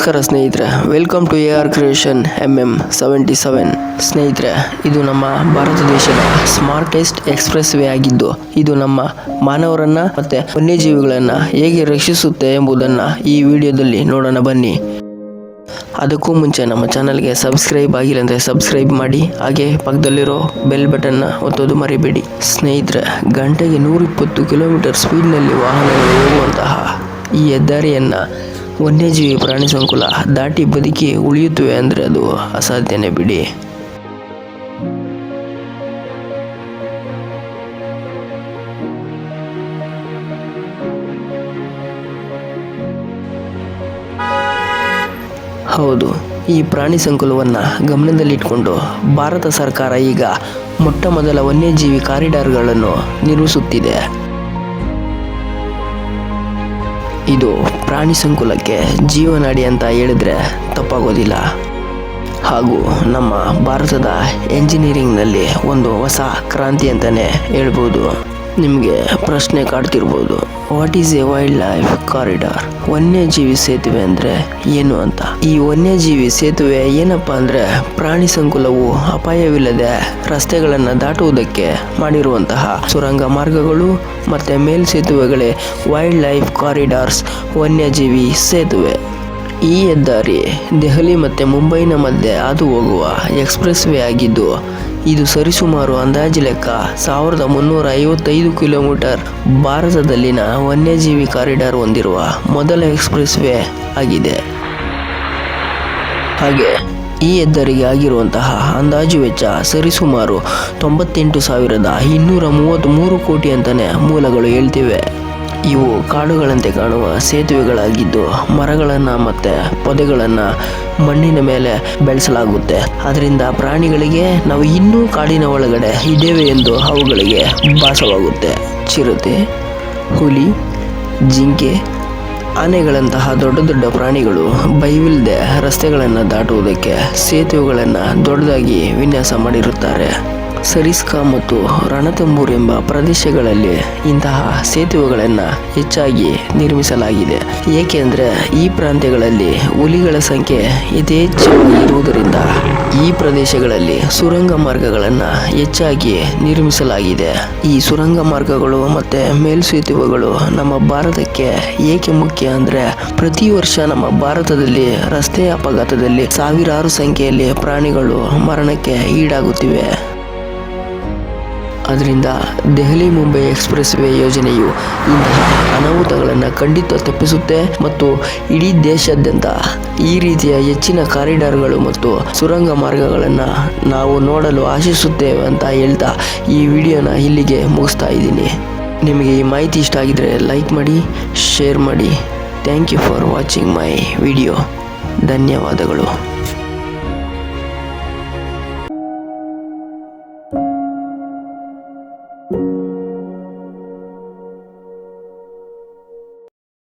ನಮಸ್ಕಾರ ಸ್ನೇಹಿತರೆ, welcome to AR creation MM77. ಸ್ನೇಹಿತರೆ, ಇದು ನಮ್ಮ ಭಾರತ ದೇಶದ ಸ್ಮಾರ್ಟೆಸ್ಟ್ ಎಕ್ಸ್ಪ್ರೆಸ್ ವೇ ಆಗಿದ್ದು, ಇದು ನಮ್ಮ ಮಾನವರನ್ನ ಮತ್ತೆ ವನ್ಯಜೀವಿಗಳನ್ನ ಹೇಗೆ ರಕ್ಷಿಸುತ್ತೆ ಎಂಬುದನ್ನು ಈ ವಿಡಿಯೋದಲ್ಲಿ ನೋಡೋಣ ಬನ್ನಿ. ಅದಕ್ಕೂ ಮುಂಚೆ ನಮ್ಮ ಚಾನಲ್ಗೆ ಸಬ್ಸ್ಕ್ರೈಬ್ ಆಗಿಲ್ಲ ಅಂದರೆ ಸಬ್ಸ್ಕ್ರೈಬ್ ಮಾಡಿ, ಹಾಗೆ ಪಕ್ಕದಲ್ಲಿರೋ ಬೆಲ್ ಬಟನ್ನ ಒತ್ತೋದು ಮರಿಬೇಡಿ. ಸ್ನೇಹಿತರೆ, ಗಂಟೆಗೆ 120 ಕಿಲೋಮೀಟರ್ ಸ್ಪೀಡ್ನಲ್ಲಿ ವಾಹನಗಳು ಹೋಗುವಂತಹ ಈ ಹೆದ್ದಾರಿಯನ್ನು ವನ್ಯಜೀವಿ ಪ್ರಾಣಿ ಸಂಕುಲ ದಾಟಿ ಬದುಕಿ ಉಳಿಯುತ್ತವೆ ಅಂದರೆ ಅದು ಅಸಾಧ್ಯನೇ ಬಿಡಿ. ಹೌದು, ಈ ಪ್ರಾಣಿ ಸಂಕುಲವನ್ನು ಗಮನದಲ್ಲಿಟ್ಟುಕೊಂಡು ಭಾರತ ಸರ್ಕಾರ ಈಗ ಮೊಟ್ಟ ಮೊದಲ ವನ್ಯಜೀವಿ ಕಾರಿಡಾರ್ಗಳನ್ನು ನಿರ್ಮಿಸುತ್ತಿದೆ. ಇದು ಪ್ರಾಣಿ ಸಂಕುಲಕ್ಕೆ ಜೀವನಾಡಿ ಅಂತ ಹೇಳಿದ್ರೆ ತಪ್ಪಾಗೋದಿಲ್ಲ. ಹಾಗೂ ನಮ್ಮ ಭಾರತದ ಎಂಜಿನಿಯರಿಂಗ್ನಲ್ಲಿ ಒಂದು ಹೊಸ ಕ್ರಾಂತಿ ಅಂತಲೇ ಹೇಳ್ಬೋದು. ನಿಮಗೆ ಪ್ರಶ್ನೆ ಕಾಡ್ತಿರ್ಬೋದು, what is a wild life corridor? ವನ್ಯಜೀವಿ ಸೇತುವೆ ಅಂದರೆ ಏನು ಅಂತ. ಈ ವನ್ಯಜೀವಿ ಸೇತುವೆ ಏನಪ್ಪ ಅಂದರೆ, ಪ್ರಾಣಿ ಸಂಕುಲವು ಅಪಾಯವಿಲ್ಲದೆ ರಸ್ತೆಗಳನ್ನು ದಾಟುವುದಕ್ಕೆ ಮಾಡಿರುವಂತಹ ಸುರಂಗ ಮಾರ್ಗಗಳು ಮತ್ತು ಮೇಲ್ಸೇತುವೆಗಳೇ ವೈಲ್ಡ್ ಲೈಫ್ ಕಾರಿಡಾರ್ಸ್, ವನ್ಯಜೀವಿ ಸೇತುವೆ. ಈ ಹೆದ್ದಾರಿ ದೆಹಲಿ ಮತ್ತು ಮುಂಬೈನ ಮಧ್ಯೆ ಹಾದು ಹೋಗುವ ಎಕ್ಸ್ಪ್ರೆಸ್ ವೇ ಆಗಿದ್ದು, ಇದು ಸರಿಸುಮಾರು ಅಂದಾಜು ಲೆಕ್ಕ 1355 ಕಿಲೋಮೀಟರ್ ಭಾರತದಲ್ಲಿನ ವನ್ಯಜೀವಿ ಕಾರಿಡಾರ್ ಹೊಂದಿರುವ ಮೊದಲ ಎಕ್ಸ್ಪ್ರೆಸ್ ವೇ ಆಗಿದೆ. ಹಾಗೆ ಈ ಹೆದ್ದಾರಿಗೆ ಆಗಿರುವಂತಹ ಅಂದಾಜು ವೆಚ್ಚ ಸರಿಸುಮಾರು 98,233 ಕೋಟಿ ಅಂತಲೇ ಮೂಲಗಳು ಹೇಳ್ತಿವೆ. ಇವು ಕಾಡುಗಳಂತೆ ಕಾಣುವ ಸೇತುವೆಗಳಾಗಿದ್ದು, ಮರಗಳನ್ನು ಮತ್ತು ಪೊದೆಗಳನ್ನು ಮಣ್ಣಿನ ಮೇಲೆ ಬೆಳೆಸಲಾಗುತ್ತೆ. ಅದರಿಂದ ಪ್ರಾಣಿಗಳಿಗೆ ನಾವು ಇನ್ನೂ ಕಾಡಿನ ಒಳಗಡೆ ಇದ್ದೇವೆ ಎಂದು ಅವುಗಳಿಗೆ ಭಾಸವಾಗುತ್ತೆ. ಚಿರತೆ, ಹುಲಿ, ಜಿಂಕೆ, ಆನೆಗಳಂತಹ ದೊಡ್ಡ ದೊಡ್ಡ ಪ್ರಾಣಿಗಳು ಭಯವಿಲ್ಲದೆ ರಸ್ತೆಗಳನ್ನು ದಾಟುವುದಕ್ಕೆ ಸೇತುವೆಗಳನ್ನು ದೊಡ್ಡದಾಗಿ ವಿನ್ಯಾಸ ಮಾಡಿರುತ್ತಾರೆ. ಸರಿಸ್ಕಾ ಮತ್ತು ರಣತಂಬೂರ್ ಎಂಬ ಪ್ರದೇಶಗಳಲ್ಲಿ ಇಂತಹ ಸೇತುವೆಗಳನ್ನು ಹೆಚ್ಚಾಗಿ ನಿರ್ಮಿಸಲಾಗಿದೆ. ಏಕೆಂದರೆ ಈ ಪ್ರಾಂತ್ಯಗಳಲ್ಲಿ ಹುಲಿಗಳ ಸಂಖ್ಯೆ ಯಥೇಚ್ಛವಾಗಿ ಇರುವುದರಿಂದ ಈ ಪ್ರದೇಶಗಳಲ್ಲಿ ಸುರಂಗ ಮಾರ್ಗಗಳನ್ನು ಹೆಚ್ಚಾಗಿ ನಿರ್ಮಿಸಲಾಗಿದೆ. ಈ ಸುರಂಗ ಮಾರ್ಗಗಳು ಮತ್ತು ಮೇಲ್ಸೇತುವೆಗಳು ನಮ್ಮ ಭಾರತಕ್ಕೆ ಏಕೆ ಮುಖ್ಯ ಅಂದರೆ, ಪ್ರತಿ ವರ್ಷ ನಮ್ಮ ಭಾರತದಲ್ಲಿ ರಸ್ತೆ ಅಪಘಾತದಲ್ಲಿ ಸಾವಿರಾರು ಸಂಖ್ಯೆಯಲ್ಲಿ ಪ್ರಾಣಿಗಳು ಮರಣಕ್ಕೆ ಈಡಾಗುತ್ತಿವೆ. ಅದರಿಂದ ದೆಹಲಿ ಮುಂಬೈ ಎಕ್ಸ್ಪ್ರೆಸ್ ವೇ ಯೋಜನೆಯು ಇಂತಹ ಅನಾಹುತಗಳನ್ನು ಖಂಡಿತ ತಪ್ಪಿಸುತ್ತೆ ಮತ್ತು ಇಡೀ ದೇಶಾದ್ಯಂತ ಈ ರೀತಿಯ ಹೆಚ್ಚಿನ ಕಾರಿಡಾರ್ಗಳು ಮತ್ತು ಸುರಂಗ ಮಾರ್ಗಗಳನ್ನು ನಾವು ನೋಡಲು ಆಶಿಸುತ್ತೇವೆ ಅಂತ ಹೇಳ್ತಾ ಈ ವಿಡಿಯೋನ ಇಲ್ಲಿಗೆ ಮುಗಿಸ್ತಾ ಇದ್ದೀನಿ. ನಿಮಗೆ ಈ ಮಾಹಿತಿ ಇಷ್ಟ ಆಗಿದ್ರೆ ಲೈಕ್ ಮಾಡಿ, ಶೇರ್ ಮಾಡಿ. Thank you for watching my video. ಧನ್ಯವಾದಗಳು.